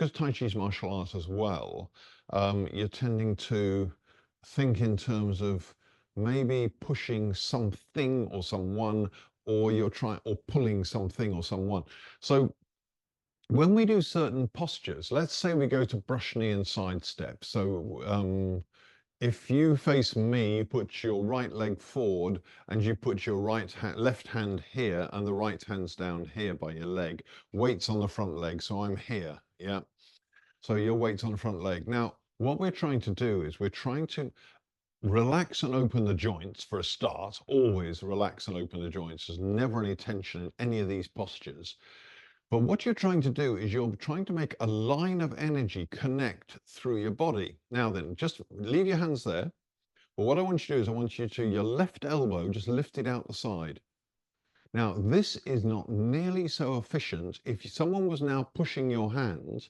because Tai Chi is martial arts as well, you're tending to think in terms of maybe pushing something or someone, or you're trying or pulling something or someone. So when we do certain postures, let's say we go to brush knee and side step. So if you face me, you put your right leg forward and you put your left hand here and the right hand's down here by your leg. Weights on the front leg, so I'm here, yeah? So your weight's on the front leg. Now, what we're trying to do is we're trying to relax and open the joints for a start. Always relax and open the joints. There's never any tension in any of these postures. But what you're trying to do is you're trying to make a line of energy connect through your body. Now then, just leave your hands there. But what I want you to do is I want you to, your left elbow, just lift it out the side. Now, this is not nearly so efficient. If someone was now pushing your hand,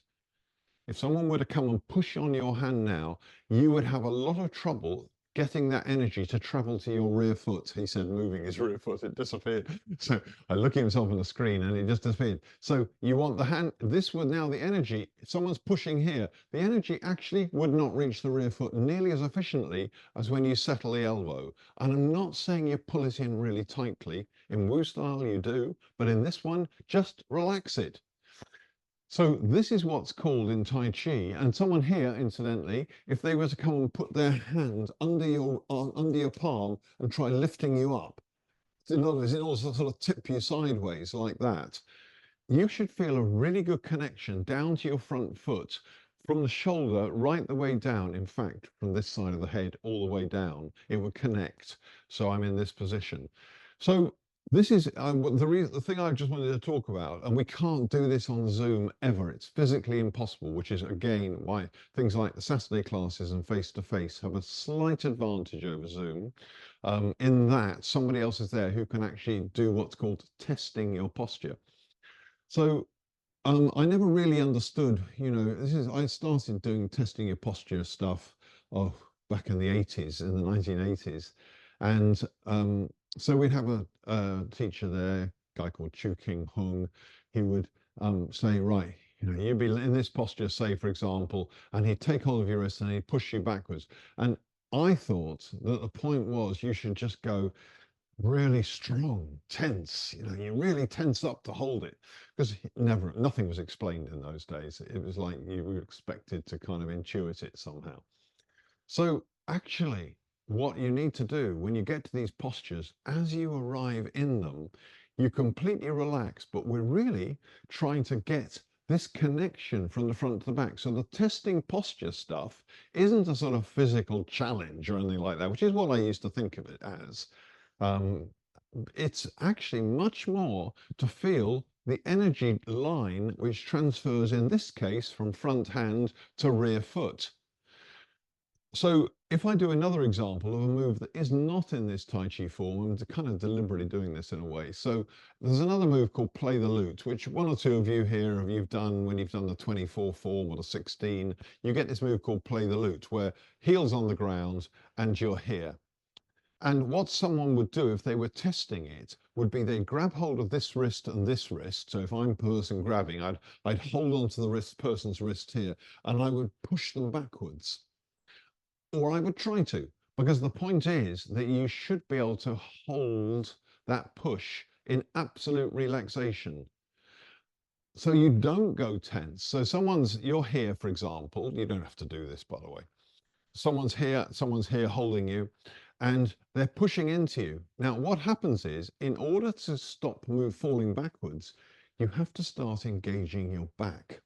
if someone were to come and push on your hand now, you would have a lot of trouble getting that energy to travel to your rear foot. He said, moving his rear foot, it disappeared. So I look at himself on the screen and it just disappeared. So you want the hand, this would now the energy, if someone's pushing here, the energy actually would not reach the rear foot nearly as efficiently as when you settle the elbow. And I'm not saying you pull it in really tightly. In Wu style you do, but in this one, just relax it. So this is what's called in Tai Chi, and someone here, incidentally, if they were to come and put their hand under your palm and try lifting you up, in other words, it also sort of tip you sideways like that, you should feel a really good connection down to your front foot from the shoulder right the way down. In fact, from this side of the head all the way down, it would connect. So I'm in this position. So this is the thing I just wanted to talk about, and we can't do this on Zoom ever. It's physically impossible, which is again why things like the Saturday classes and face-to-face have a slight advantage over Zoom, in that somebody else is there who can actually do what's called testing your posture. So I never really understood, I started doing testing your posture stuff, back in the 80s, in the 1980s. And so we'd have a teacher there, a guy called Chu King Hung. He would say, right, you'd be in this posture, say, for example, and he'd take hold of your wrist and he'd push you backwards. And I thought that the point was you should just go really strong, tense, you really tense up to hold it, because nothing was explained in those days. It was like you were expected to kind of intuit it somehow. So actually, what you need to do when you get to these postures, as you arrive in them, you completely relax, but we're really trying to get this connection from the front to the back. So the testing posture stuff isn't a sort of physical challenge or anything like that, which is what I used to think of it as. It's actually much more to feel the energy line which transfers, in this case, from front hand to rear foot. So if I do another example of a move that is not in this Tai Chi form, I'm kind of deliberately doing this in a way. So there's another move called play the lute, which one or two of you here you've done when you've done the 24 form or the 16. You get this move called play the lute, where heels on the ground and you're here. And what someone would do if they were testing it would be they'd grab hold of this wrist and this wrist. So if I'm the person grabbing, I'd hold on to the person's wrist here, and I would push them backwards. Or I would try to, because the point is that you should be able to hold that push in absolute relaxation. So you don't go tense. So you're here, for example, you don't have to do this, by the way. Someone's here holding you, and they're pushing into you. Now, what happens is, in order to stop falling backwards, you have to start engaging your back.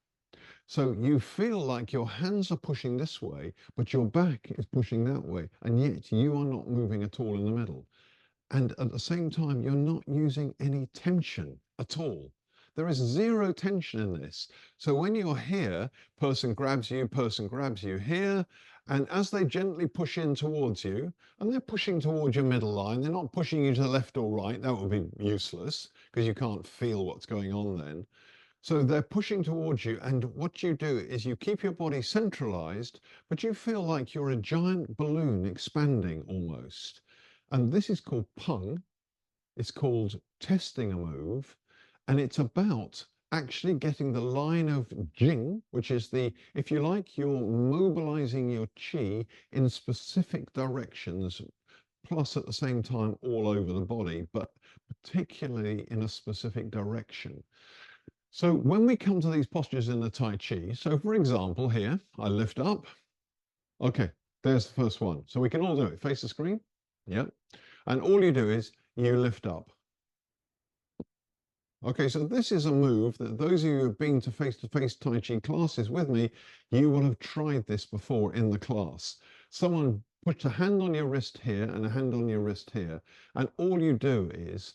So you feel like your hands are pushing this way, but your back is pushing that way, and yet you are not moving at all in the middle. And at the same time, you're not using any tension at all. There is zero tension in this. So when you're here, person grabs you here, and as they gently push in towards you, and they're pushing towards your middle line, they're not pushing you to the left or right, that would be useless, because you can't feel what's going on then. So they're pushing towards you, and what you do is you keep your body centralized, but you feel like you're a giant balloon expanding almost. And this is called pung. It's called testing a move, and it's about actually getting the line of Jing, which is the, if you like, you're mobilizing your qi in specific directions, plus at the same time all over the body, but particularly in a specific direction. So when we come to these postures in the Tai Chi, so for example, here, I lift up. Okay, there's the first one. So we can all do it. Face the screen. Yep. And all you do is you lift up. Okay, so this is a move that those of you who have been to face-to-face Tai Chi classes with me, you will have tried this before in the class. Someone puts a hand on your wrist here and a hand on your wrist here, and all you do is,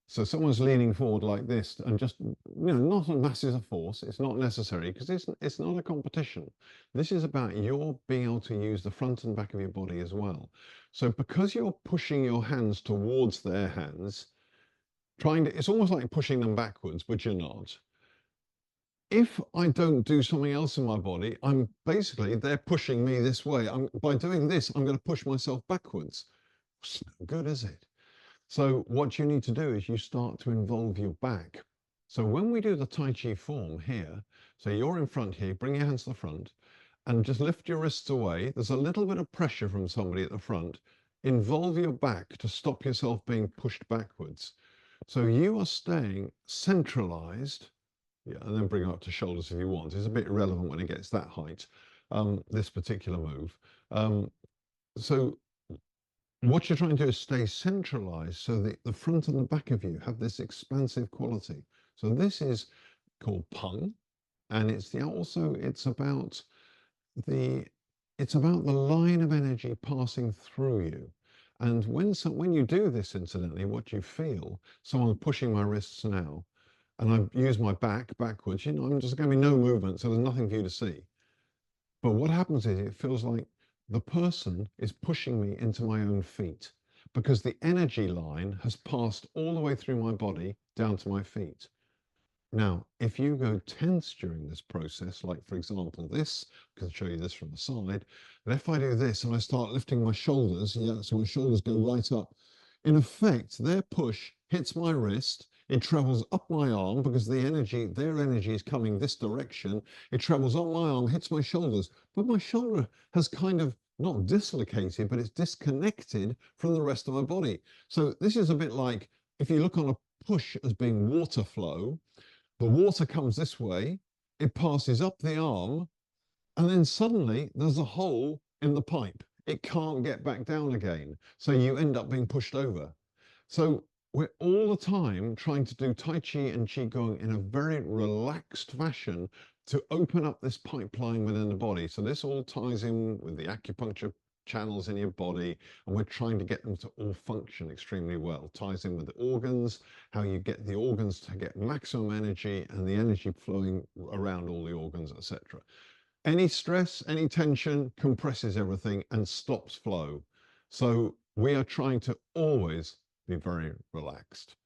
so someone's leaning forward like this and just, not a massive force, it's not necessary because it's not a competition. This is about your being able to use the front and back of your body as well. So because you're pushing your hands towards their hands, it's almost like pushing them backwards, but you're not. If I don't do something else in my body, they're pushing me this way. By doing this, I'm going to push myself backwards. It's no good, is it? So what you need to do is you start to involve your back. So when we do the Tai Chi form here, so you're in front here, bring your hands to the front and just lift your wrists away. There's a little bit of pressure from somebody at the front. Involve your back to stop yourself being pushed backwards. So you are staying centralized, yeah, and then bring it up to shoulders if you want. It's a bit irrelevant when it gets that height, this particular move. So what you're trying to do is stay centralized so that the front and the back of you have this expansive quality. So this is called pung, and it's about the line of energy passing through you. And when you do this, incidentally, what you feel, someone's pushing my wrists now, and I use my back backwards, I'm just going to be no movement, so there's nothing for you to see. But what happens is it feels like the person is pushing me into my own feet because the energy line has passed all the way through my body down to my feet. Now, if you go tense during this process, like for example this, I can show you this from the side, and if I do this and I start lifting my shoulders, so my shoulders go right up, in effect, their push hits my wrist, it travels up my arm because their energy is coming this direction, it travels up my arm, hits my shoulders, but my shoulder has kind of not dislocated, but it's disconnected from the rest of my body. So this is a bit like if you look on a push as being water flow, the water comes this way, it passes up the arm, and then suddenly there's a hole in the pipe. It can't get back down again. So you end up being pushed over. So we're all the time trying to do Tai Chi and Qigong in a very relaxed fashion to open up this pipeline within the body. So this all ties in with the acupuncture channels in your body, and we're trying to get them to all function extremely well. Ties in with the organs, how you get the organs to get maximum energy and the energy flowing around all the organs, etc. Any stress, any tension compresses everything and stops flow. So we are trying to always be very relaxed.